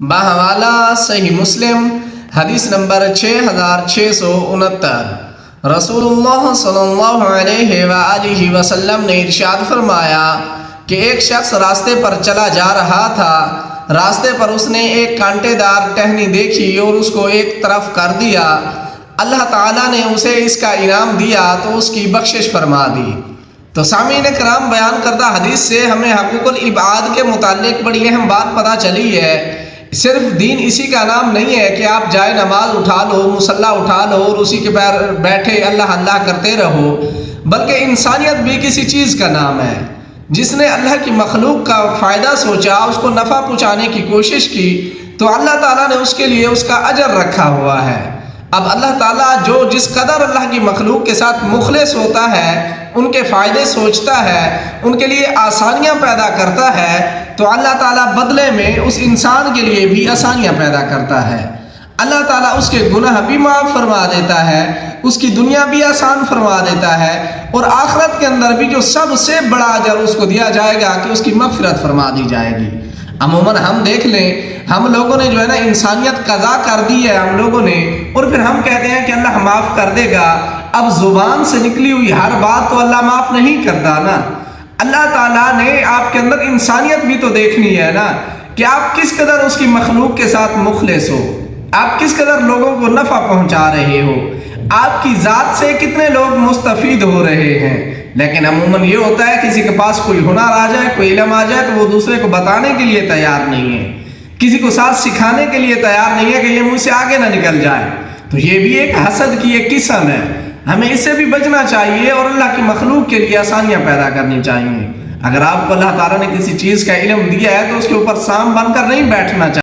بحوالہ صحیح مسلم حدیث نمبر 6669، رسول اللہ صلی اللہ علیہ وآلہ وسلم نے ارشاد فرمایا کہ ایک شخص راستے پر چلا جا رہا تھا۔ راستے پر اس نے ایک کانٹے دار ٹہنی دیکھی اور اس کو ایک طرف کر دیا۔ اللہ تعالیٰ نے اسے اس کا انعام دیا تو اس کی بخشش فرما دی۔ تو سامعین کرام، بیان کردہ حدیث سے ہمیں حقوق العباد کے متعلق بڑی اہم بات پتہ چلی ہے۔ صرف دین اسی کا نام نہیں ہے کہ آپ جائے نماز اٹھا لو، مصلی اٹھا لو اور اسی کے پیر بیٹھے اللہ اللہ کرتے رہو، بلکہ انسانیت بھی کسی چیز کا نام ہے۔ جس نے اللہ کی مخلوق کا فائدہ سوچا، اس کو نفع پہنچانے کی کوشش کی، تو اللہ تعالیٰ نے اس کے لیے اس کا اجر رکھا ہوا ہے۔ اب اللہ تعالیٰ جس قدر اللہ کی مخلوق کے ساتھ مخلص ہوتا ہے، ان کے فائدے سوچتا ہے، ان کے لیے آسانیاں پیدا کرتا ہے، تو اللہ تعالیٰ بدلے میں اس انسان کے لیے بھی آسانیاں پیدا کرتا ہے۔ اللہ تعالیٰ اس کے گناہ بھی معاف فرما دیتا ہے، اس کی دنیا بھی آسان فرما دیتا ہے، اور آخرت کے اندر بھی جو سب سے بڑا اجر اس کو دیا جائے گا کہ اس کی مغفرت فرما دی جائے گی۔ عموماً ہم دیکھ لیں، ہم لوگوں نے جو ہے نا انسانیت قضا کر دی ہے ہم لوگوں نے، اور پھر ہم کہتے ہیں کہ اللہ معاف کر دے گا۔ اب زبان سے نکلی ہوئی ہر بات تو اللہ معاف نہیں کرتا نا۔ اللہ تعالیٰ نے آپ کے اندر انسانیت بھی تو دیکھنی ہے نا، کہ آپ کس قدر اس کی مخلوق کے ساتھ مخلص ہو، آپ کس قدر لوگوں کو نفع پہنچا رہے ہو، آپ کی ذات سے کتنے لوگ مستفید ہو رہے ہیں۔ لیکن عموماً یہ ہوتا ہے کسی کے پاس کوئی ہنر آ جائے، کوئی علم آ جائے، تو وہ دوسرے کو بتانے کے لیے تیار نہیں ہے، کسی کو ساتھ سکھانے کے لیے تیار نہیں ہے کہ یہ مجھ سے آگے نہ نکل جائے۔ تو یہ بھی ایک حسد کی ایک قسم ہے، ہمیں اس سے بھی بچنا چاہیے اور اللہ کی مخلوق کے لیے آسانیاں پیدا کرنی چاہیے۔ اگر آپ کو اللہ تعالیٰ نے کسی چیز کا علم دیا ہے تو اس کے اوپر سام بن کر نہیں بیٹھنا چاہیے۔